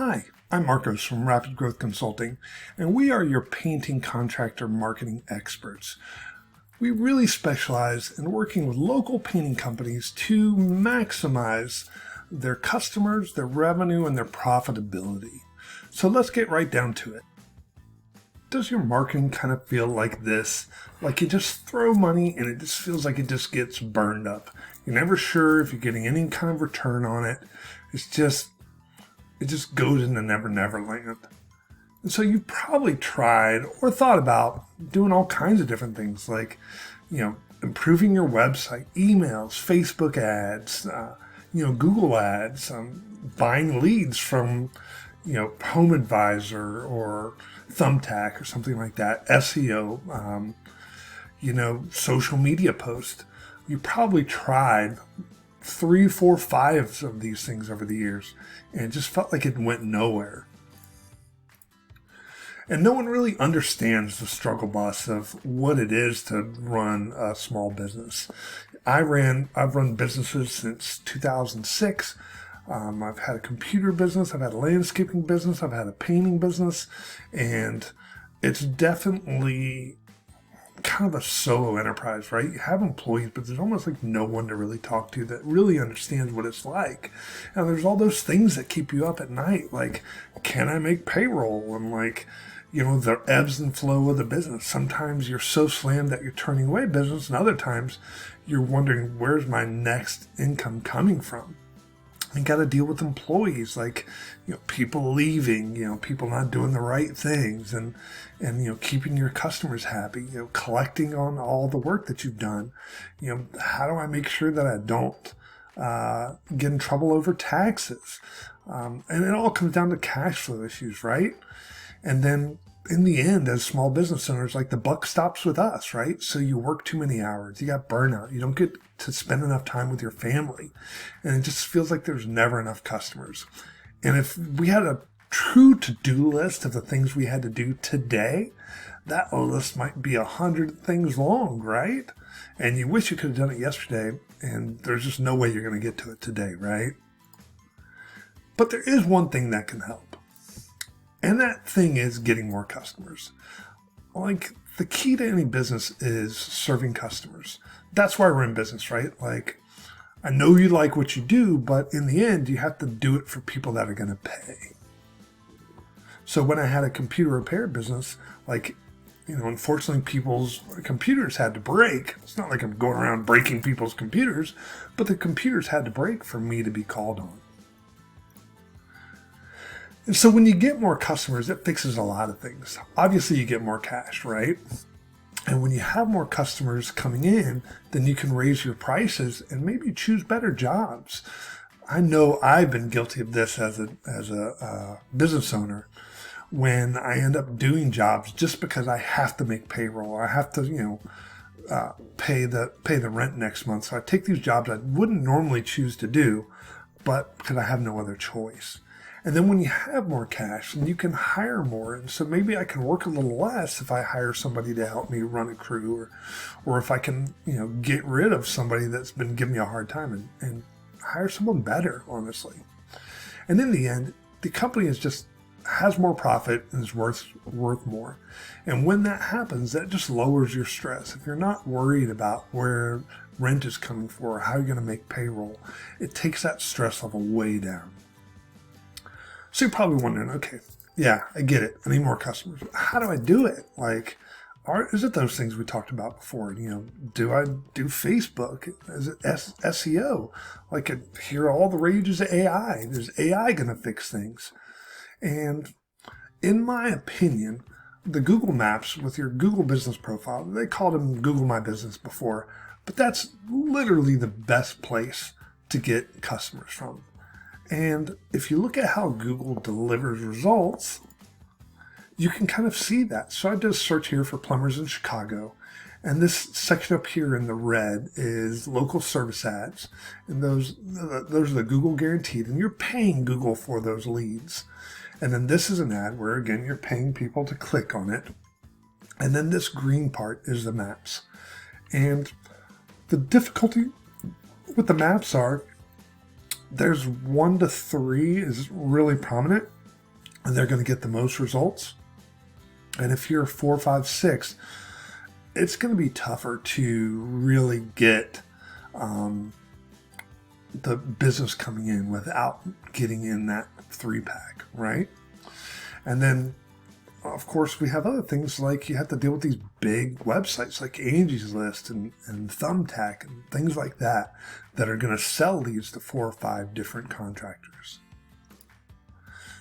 Hi, I'm Marcos from Rapid Growth Consulting, and we are your painting contractor marketing experts. We really specialize in working with local painting companies to maximize their customers, their revenue, and their profitability. So let's get right down to it. Does your marketing kind of feel like this? Like you just throw money and it just feels like it just gets burned up. You're never sure if you're getting any kind of return on it. It just goes into never land. And so you probably tried or thought about doing all kinds of different things like, improving your website, emails, Facebook ads, Google ads, buying leads from, Home Advisor or Thumbtack or something like that, SEO, social media posts. You probably tried 3, 4, 5 of these things over the years, and it just felt like it went nowhere. And no one really understands the struggle bus of what it is to run a small business. I've run businesses since 2006. I've had a computer business, I've had a landscaping business, I've had a painting business, and it's definitely kind of a solo enterprise, right? You have employees, but there's almost like no one to really talk to that really understands what it's like. And there's all those things that keep you up at night, like, can I make payroll? And the ebbs and flow of the business. Sometimes you're so slammed that you're turning away business, and other times you're wondering, where's my next income coming from? You got to deal with employees, like, people leaving, people not doing the right things, and keeping your customers happy, collecting on all the work that you've done. How do I make sure that I don't get in trouble over taxes? And it all comes down to cash flow issues, right? And then in the end, as small business owners, like, the buck stops with us, right? So you work too many hours, you got burnout, you don't get to spend enough time with your family, and it just feels like there's never enough customers. And if we had a true to-do list of the things we had to do today, that list might be 100 things long, right? And you wish you could have done it yesterday, and there's just no way you're going to get to it today, right? But there is one thing that can help. And that thing is getting more customers. Like, the key to any business is serving customers. That's why we're in business, right? Like, I know you like what you do, but in the end, you have to do it for people that are going to pay. So when I had a computer repair business, unfortunately, people's computers had to break. It's not like I'm going around breaking people's computers, but the computers had to break for me to be called on. And so when you get more customers, it fixes a lot of things. Obviously, you get more cash, right? And when you have more customers coming in, then you can raise your prices and maybe choose better jobs. I know I've been guilty of this as a business owner, when I end up doing jobs just because I have to make payroll, or I have to, pay the rent next month. So I take these jobs I wouldn't normally choose to do, but because I have no other choice. And then when you have more cash, then you can hire more. And so maybe I can work a little less if I hire somebody to help me run a crew, or if I can, get rid of somebody that's been giving me a hard time and hire someone better, honestly. And in the end, the company has more profit and is worth more. And when that happens, that just lowers your stress. If you're not worried about where rent is coming from or how you're going to make payroll, it takes that stress level way down. So you're probably wondering, okay, yeah, I get it. I need more customers. How do I do it? Is it those things we talked about before? Do I do Facebook? Is it SEO? I hear all the rages of AI. Is AI going to fix things? And in my opinion, the Google Maps with your Google business profile, they called them Google My Business before, but that's literally the best place to get customers from. And if you look at how Google delivers results, you can kind of see that. So I did a search here for plumbers in Chicago, and this section up here in the red is local service ads, and those are the Google guaranteed, and you're paying Google for those leads. And then this is an ad where, again, you're paying people to click on it. And then this green part is the maps. And the difficulty with the maps are there's 1 to 3 is really prominent, and they're going to get the most results. And if you're 4, 5, 6, it's going to be tougher to really get the business coming in without getting in that 3-pack, right? And then, of course, we have other things like you have to deal with these big websites like Angie's List and Thumbtack and things like that are going to sell leads to 4 or 5 different contractors.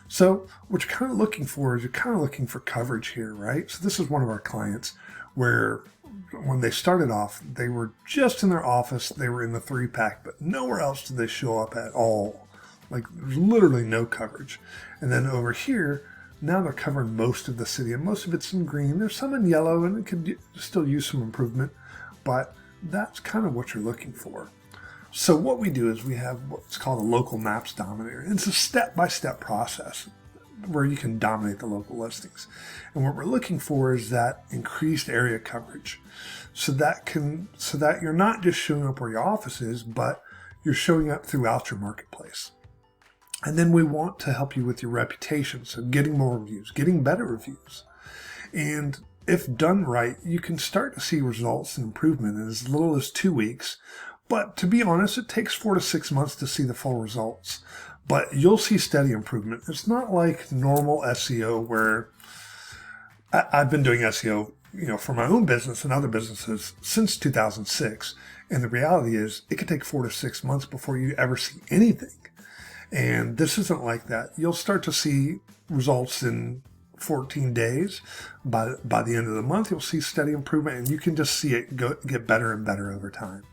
So what you're kind of looking for is you're kind of looking for coverage here, right? So this is one of our clients where when they started off, they were just in their office, they were in the 3-pack, but nowhere else did they show up at all. Like there's literally no coverage. And then over here, now they're covering most of the city, and most of it's in green. There's some in yellow, and it could still use some improvement, but that's kind of what you're looking for. So what we do is we have what's called a local maps dominator. It's a step-by-step process where you can dominate the local listings. And what we're looking for is that increased area coverage. So that you're not just showing up where your office is, but you're showing up throughout your marketplace. And then we want to help you with your reputation. So getting more reviews, getting better reviews. And if done right, you can start to see results and improvement in as little as 2 weeks. But to be honest, it takes 4 to 6 months to see the full results. But you'll see steady improvement. It's not like normal SEO where I've been doing SEO, for my own business and other businesses since 2006. And the reality is it could take 4 to 6 months before you ever see anything. And this isn't like that. You'll start to see results in 14 days. By the end of the month, you'll see steady improvement, and you can just see it get better and better over time.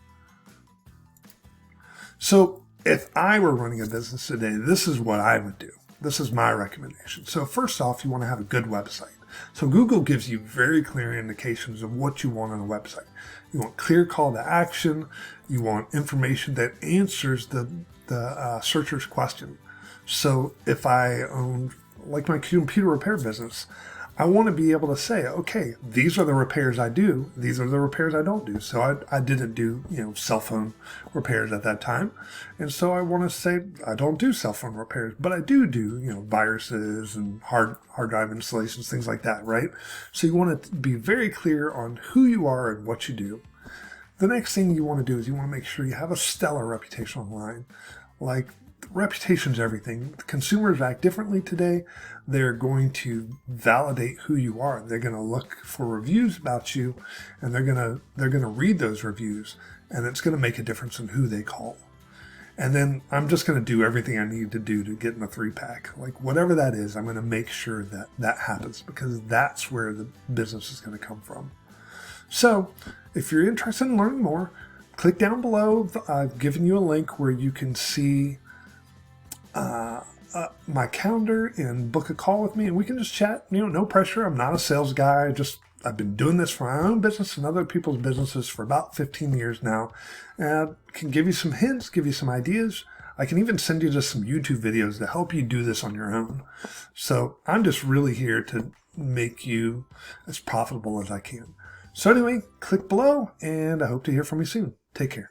So if I were running a business today, this is what I would do. This is my recommendation. So first off, you want to have a good website. So Google gives you very clear indications of what you want on a website. You want clear call to action. You want information that answers the searcher's question. So if I own, like my computer repair business, I want to be able to say, okay, these are the repairs I do. These are the repairs I don't do. So I didn't do, cell phone repairs at that time. And so I want to say I don't do cell phone repairs, but I do, viruses and hard drive installations, things like that, right? So you want to be very clear on who you are and what you do. The next thing you want to do is you want to make sure you have a stellar reputation online. Like, reputation's everything. Consumers act differently today. They're going to validate who you are. They're going to look for reviews about you, and they're going to read those reviews, and it's going to make a difference in who they call. And then I'm just going to do everything I need to do to get in the 3-pack. Like whatever that is, I'm going to make sure that happens, because that's where the business is going to come from. So if you're interested in learning more, click down below. I've given you a link where you can see my calendar and book a call with me, and we can just chat. No pressure. I'm not a sales guy. I've been doing this for my own business and other people's businesses for about 15 years now. And I can give you some hints, give you some ideas. I can even send you just some YouTube videos to help you do this on your own. So I'm just really here to make you as profitable as I can. So anyway, click below, and I hope to hear from you soon. Take care.